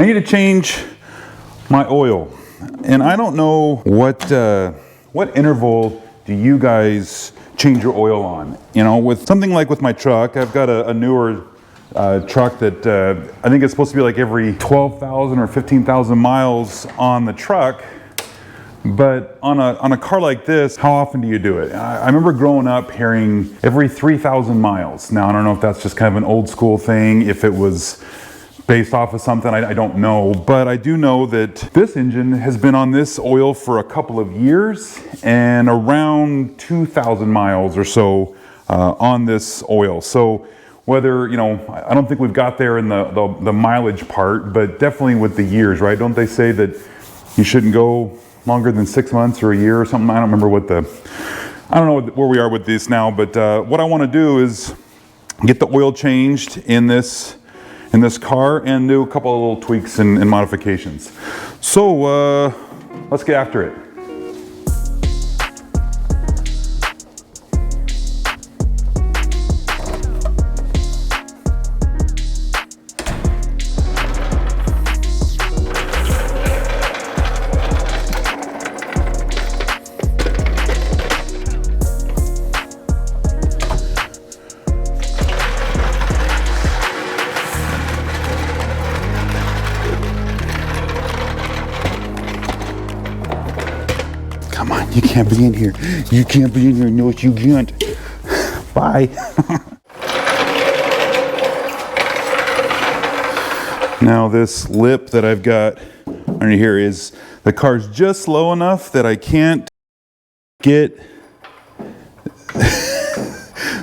I need to change my oil. And I don't know what interval do you guys change your oil on? You know, with something like with my truck, I've got a newer truck that I think it's supposed to be like every 12,000 or 15,000 miles on the truck. But on a car like this, how often do you do it? I remember growing up hearing every 3,000 miles. Now, I don't know if that's just kind of an old school thing, if it was based off of something, I don't know. But I do know that this engine has been on this oil for a couple of years and around 2,000 miles or so on this oil. So whether, you know, I don't think we've got there in the mileage part, but definitely with the years, right? Don't they say that you shouldn't go longer than 6 months or a year or something? I don't remember I don't know where we are with this now, but what I want to do is get the oil changed in this car and do a couple of little tweaks and modifications. So let's get after it. Come on, you can't be in here. You can't be in here. No, you can't. Bye. Now this lip that I've got under here is, the car's just low enough that I can't get,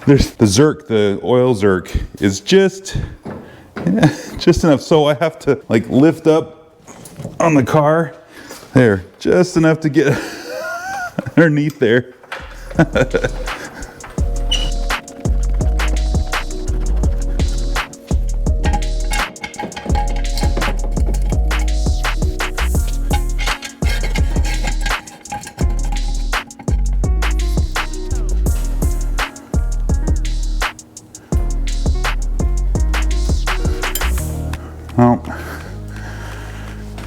there's the zerk, the oil zerk is just enough. So I have to like lift up on the car there, just enough to get underneath there. Well,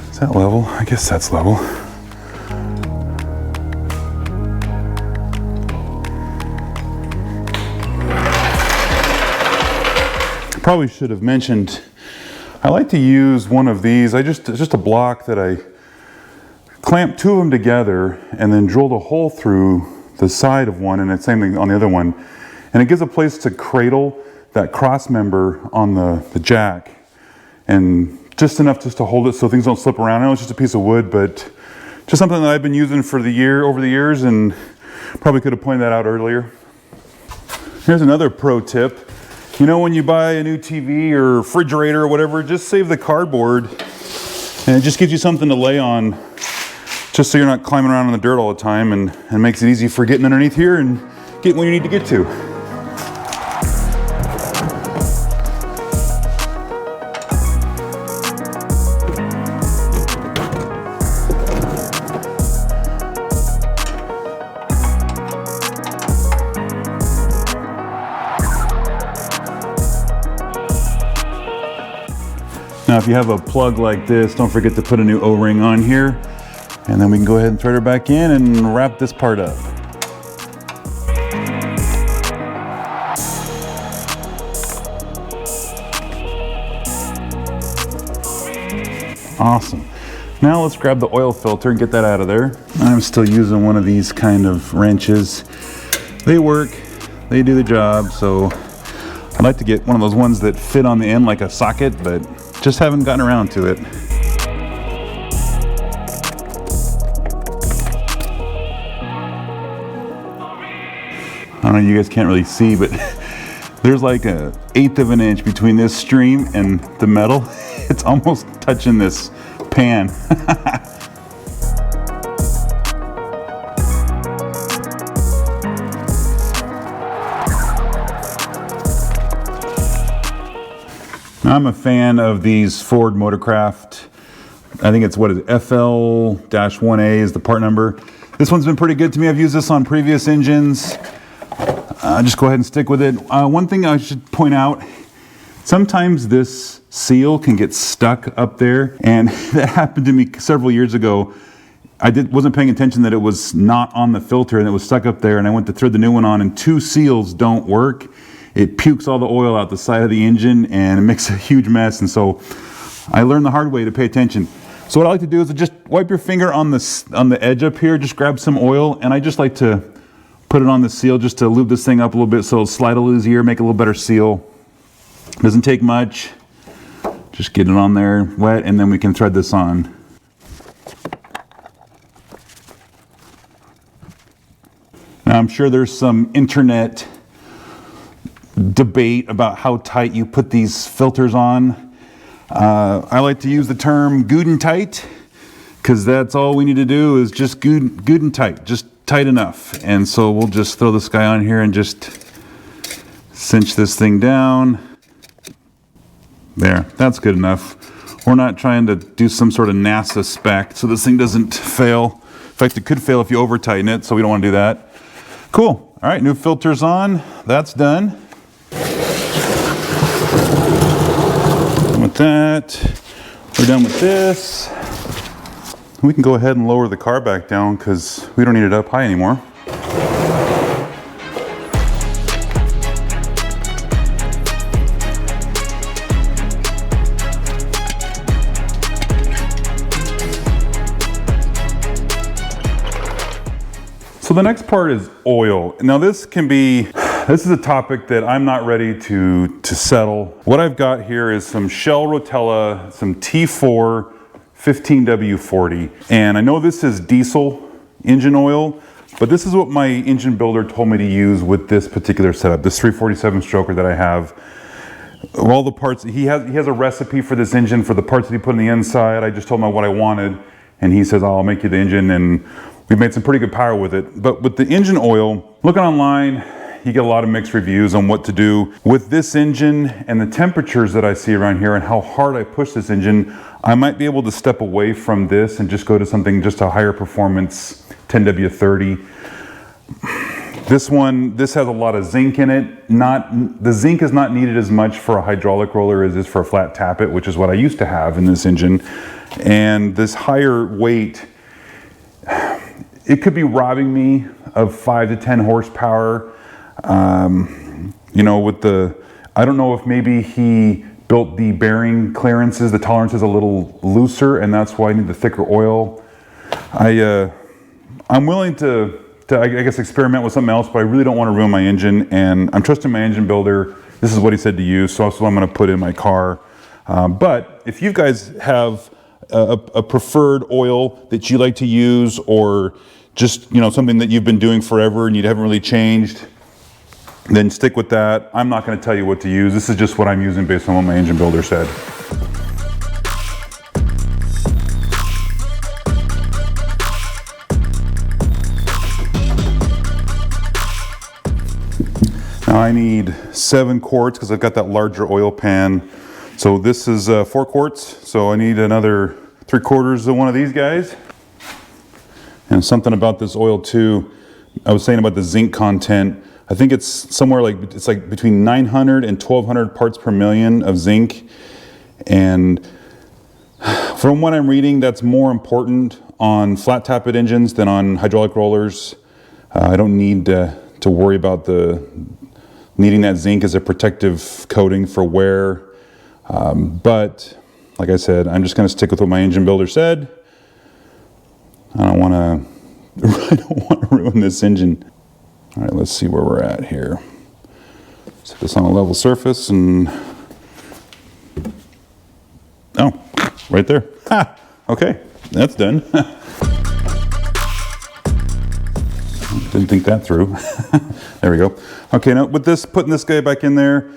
is that level? I guess that's level. Probably should have mentioned, I like to use one of these. It's just a block that I clamp two of them together and then drilled a hole through the side of one, and the same thing on the other one. And it gives a place to cradle that cross member on the jack, and just enough just to hold it so things don't slip around. I know it's just a piece of wood, but just something that I've been using over the years, and probably could have pointed that out earlier. Here's another pro tip. You know, when you buy a new TV or refrigerator or whatever, just save the cardboard, and it just gives you something to lay on, just so you're not climbing around in the dirt all the time, and makes it easy for getting underneath here and getting where you need to get to. Now, if you have a plug like this, don't forget to put a new O-ring on here, and then we can go ahead and thread her back in and wrap this part up. Awesome. Now let's grab the oil filter and get that out of there. I'm still using one of these kind of wrenches. They work, they do the job, so I'd like to get one of those ones that fit on the end like a socket, but just haven't gotten around to it. I don't know, you guys can't really see, but there's like 1/8 of an inch between this stream and the metal. It's almost touching this pan. I'm a fan of these Ford Motorcraft. I think it's, what is it, FL-1A is the part number. This one's been pretty good to me. I've used this on previous engines. Just go ahead and stick with it. One thing I should point out, Sometimes this seal can get stuck up there, and that happened to me several years ago. I wasn't paying attention that it was not on the filter and it was stuck up there, and I went to thread the new one on, and 2 seals don't work. It pukes all the oil out the side of the engine and it makes a huge mess, and so I learned the hard way to pay attention. So what I like to do is just wipe your finger on the edge up here, just grab some oil, and I just like to put it on the seal just to lube this thing up a little bit so it'll slide a little easier, make a little better seal. Doesn't take much. Just get it on there wet, and then we can thread this on. Now I'm sure there's some internet debate about how tight you put these filters on. I like to use the term good and tight, because that's all we need to do is just good and tight, just tight enough. And so we'll just throw this guy on here and just cinch this thing down. There, that's good enough. We're not trying to do some sort of NASA spec so this thing doesn't fail. In fact, it could fail if you over tighten it, so we don't want to do that. Cool. All right, new filter's on. That's done. Done with that. We're done with this. We can go ahead and lower the car back down because we don't need it up high anymore. So the next part is oil. Now this is a topic that I'm not ready to settle. What I've got here is some Shell Rotella, some T4 15W40. And I know this is diesel engine oil, but this is what my engine builder told me to use with this particular setup, this 347 stroker that I have. All the parts, he has a recipe for this engine for the parts that he put on the inside. I just told him what I wanted, and he says, I'll make you the engine, and we've made some pretty good power with it. But with the engine oil, looking online, you get a lot of mixed reviews on what to do. With this engine and the temperatures that I see around here and how hard I push this engine, I might be able to step away from this and just go to something just a higher performance 10W30. This has a lot of zinc in it. The zinc is not needed as much for a hydraulic roller as it is for a flat tappet, which is what I used to have in this engine. And this higher weight, it could be robbing me of 5 to 10 horsepower. You know, I don't know if maybe he built the bearing clearances, the tolerances a little looser, and that's why I need the thicker oil. I'm willing to I guess experiment with something else, but I really don't want to ruin my engine, and I'm trusting my engine builder. This is what he said to use, so that's what I'm going to put in my car. But if you guys have a preferred oil that you like to use, or just, you know, something that you've been doing forever and you haven't really changed, then stick with that. I'm not going to tell you what to use. This is just what I'm using based on what my engine builder said. Now I need 7 quarts because I've got that larger oil pan. So this is 4 quarts, so I need another 3/4 of one of these guys. And something about this oil too, I was saying about the zinc content, I think it's somewhere it's like between 900 and 1200 parts per million of zinc. And from what I'm reading, that's more important on flat tappet engines than on hydraulic rollers. I don't need to worry about needing that zinc as a protective coating for wear. But like I said, I'm just going to stick with what my engine builder said. I don't want to ruin this engine. All right, let's see where we're at here. Set this on a level surface and, oh, right there. Ha! Okay, that's done. Didn't think that through. There we go. Okay, now with this, putting this guy back in there,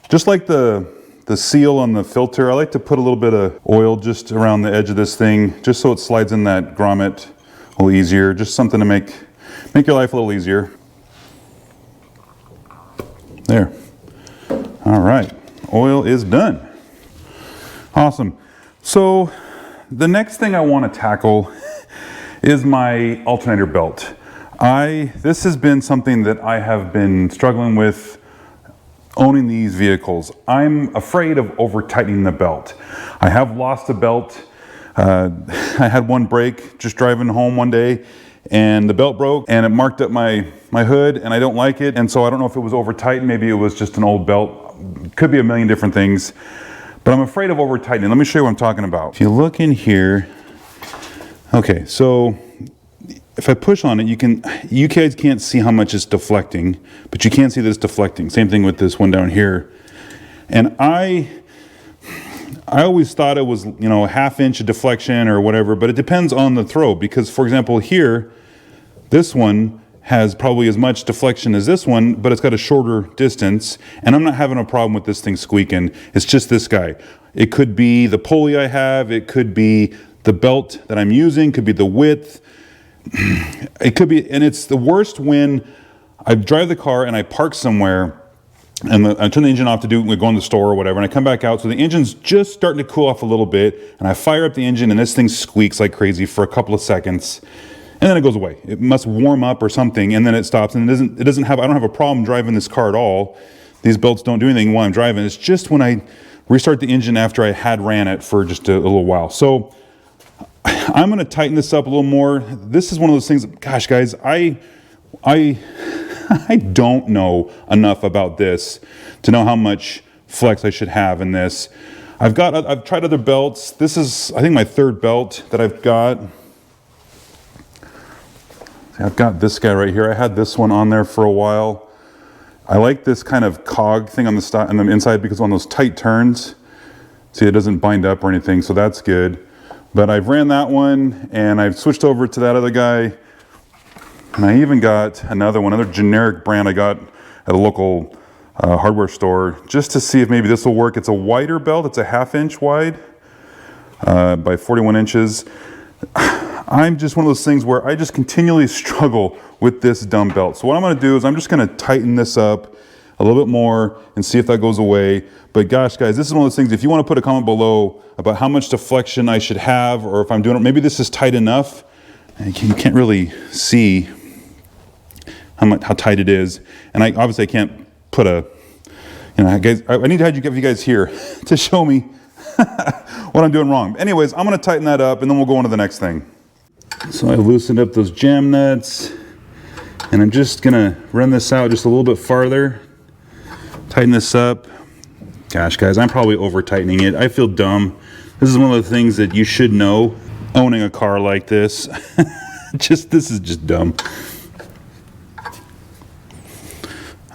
just like the seal on the filter, I like to put a little bit of oil just around the edge of this thing, just so it slides in that grommet a little easier. Just something to make your life a little easier. There. All right, oil is done. Awesome. So the next thing I want to tackle is my alternator belt. This has been something that I have been struggling with owning these vehicles. I'm afraid of over tightening the belt. I have lost a belt. I had one break just driving home one day, and the belt broke and it marked up my hood, and I don't like it. And so I don't know if it was over tightened. Maybe it was just an old belt. Could be a million different things, but I'm afraid of over tightening. Let me show you what I'm talking about. If you look in here, okay, so if I push on it, you guys can't see how much it's deflecting, but you can see this deflecting. Same thing with this one down here. And I always thought it was, you know, a ½ inch of deflection or whatever, but it depends on the throw, because for example here, this one has probably as much deflection as this one, but it's got a shorter distance, and I'm not having a problem with this thing squeaking. It's just this guy. It could be the pulley I have, it could be the belt that I'm using, could be the width. It could be, and it's the worst when I drive the car and I park somewhere and I turn the engine off to go in the store or whatever, and I come back out, so the engine's just starting to cool off a little bit, and I fire up the engine and this thing squeaks like crazy for a couple of seconds, and then it goes away. It must warm up or something, and then it stops, and I don't have a problem driving this car at all. These belts don't do anything while I'm driving. It's just when I restart the engine after I had ran it for just a little while. So I'm going to tighten this up a little more. This is one of those things, gosh guys, I don't know enough about this to know how much flex I should have in this. I've tried other belts. This is, I think, my third belt that I've got. I've got this guy right here. I had this one on there for a while. I like this kind of cog thing on the inside because on those tight turns, see, it doesn't bind up or anything, so that's good. But I've ran that one, and I've switched over to that other guy. And I even got another generic brand I got at a local hardware store, just to see if maybe this will work. It's a wider belt. It's a ½ inch wide by 41 inches. I'm just one of those things where I just continually struggle with this dumb belt. So what I'm going to do is I'm just going to tighten this up a little bit more and see if that goes away. But gosh, guys, this is one of those things, if you want to put a comment below about how much deflection I should have, or if I'm doing it, maybe this is tight enough. You can't really see how tight it is. And obviously I can't put a, you know, guys, I need to have you guys here to show me what I'm doing wrong. Anyways, I'm going to tighten that up, and then we'll go on to the next thing. So I loosened up those jam nuts, and I'm just going to run this out just a little bit farther. Tighten this up. Gosh, guys, I'm probably over tightening it. I feel dumb. This is one of the things that you should know owning a car like this. This is just dumb.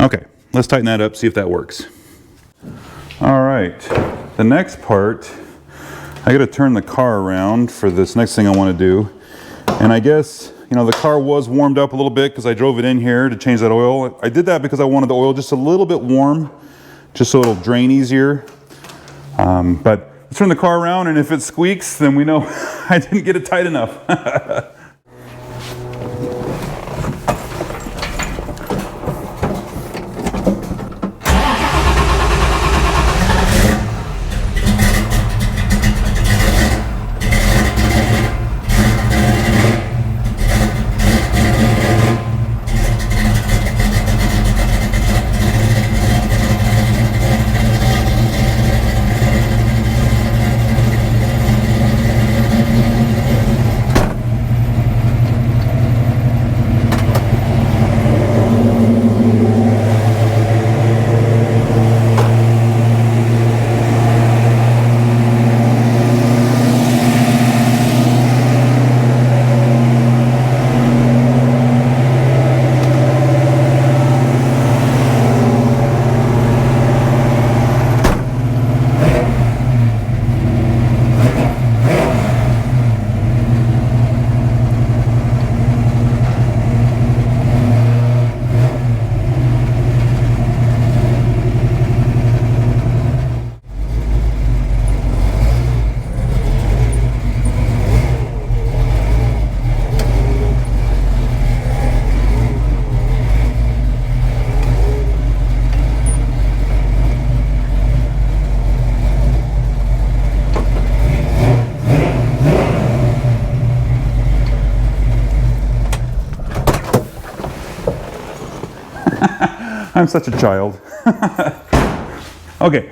Okay, let's tighten that up, see if that works. All right, the next part, I got to turn the car around for this next thing I want to do. And I guess, you know, the car was warmed up a little bit because I drove it in here to change that oil. I did that because I wanted the oil just a little bit warm, just so it'll drain easier. But let's turn the car around, and if it squeaks, then we know I didn't get it tight enough. I'm such a child. Okay,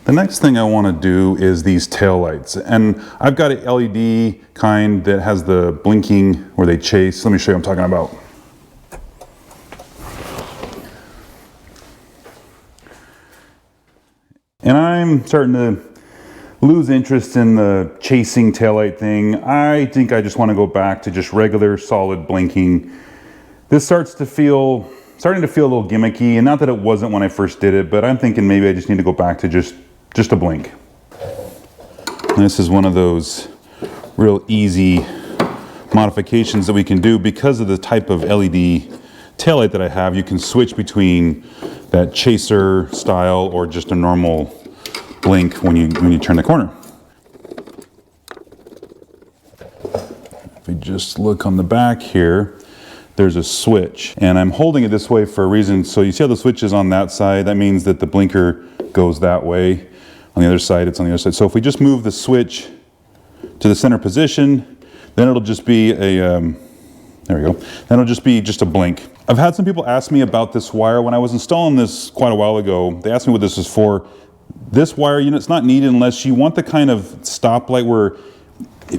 the next thing I want to do is these tail lights, and I've got an LED kind that has the blinking where they chase. Let me show you what I'm talking about. And I'm starting to lose interest in the chasing taillight thing. I think I just want to go back to just regular solid blinking. This starting to feel a little gimmicky, and not that it wasn't when I first did it, but I'm thinking maybe I just need to go back to just a blink. And this is one of those real easy modifications that we can do because of the type of LED taillight that I have. You can switch between that chaser style or just a normal blink when you turn the corner. If we just look on the back here, there's a switch, and I'm holding it this way for a reason. So you see how the switch is on that side? That means that the blinker goes that way. On the other side, it's on the other side. So if we just move the switch to the center position, then it'll just be a, there we go. Then it'll just be just a blink. I've had some people ask me about this wire. When I was installing this quite a while ago, they asked me what this is for. This wire unit's not needed unless you want the kind of stoplight where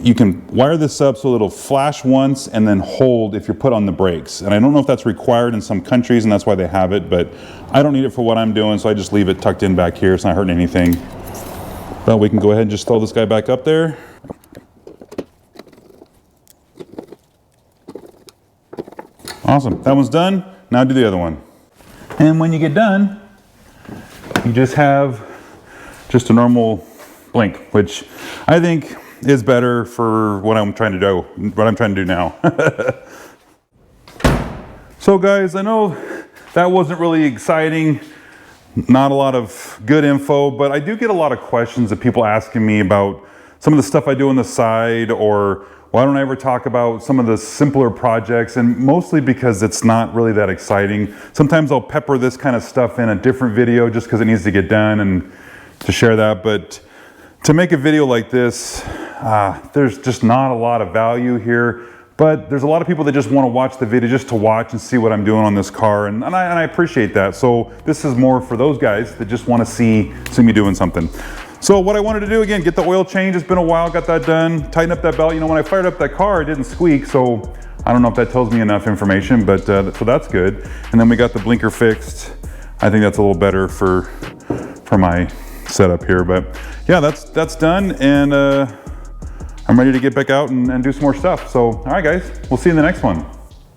you can wire this up so it'll flash once and then hold if you're put on the brakes. And I don't know if that's required in some countries and that's why they have it, but I don't need it for what I'm doing, so I just leave it tucked in back here. It's not hurting anything. But we can go ahead and just throw this guy back up there. Awesome, that one's done. Now do the other one. And when you get done, you just have just a normal blink, which I think is better for what I'm trying to do now. So guys, I know that wasn't really exciting, not a lot of good info, but I do get a lot of questions of people asking me about some of the stuff I do on the side, or why don't I ever talk about some of the simpler projects, and mostly because it's not really that exciting. Sometimes I'll pepper this kind of stuff in a different video just because it needs to get done and to share that, but to make a video like this, there's just not a lot of value here, but there's a lot of people that just want to watch the video just to watch and see what I'm doing on this car, and I appreciate that. So this is more for those guys that just want to see me doing something. So what I wanted to do, again, get the oil change. It's been a while, got that done, tighten up that belt. You know, when I fired up that car, it didn't squeak, so I don't know if that tells me enough information, but so that's good. And then we got the blinker fixed. I think that's a little better for my setup here, but yeah, that's done, and I'm ready to get back out and do some more stuff. So, all right guys, we'll see you in the next one.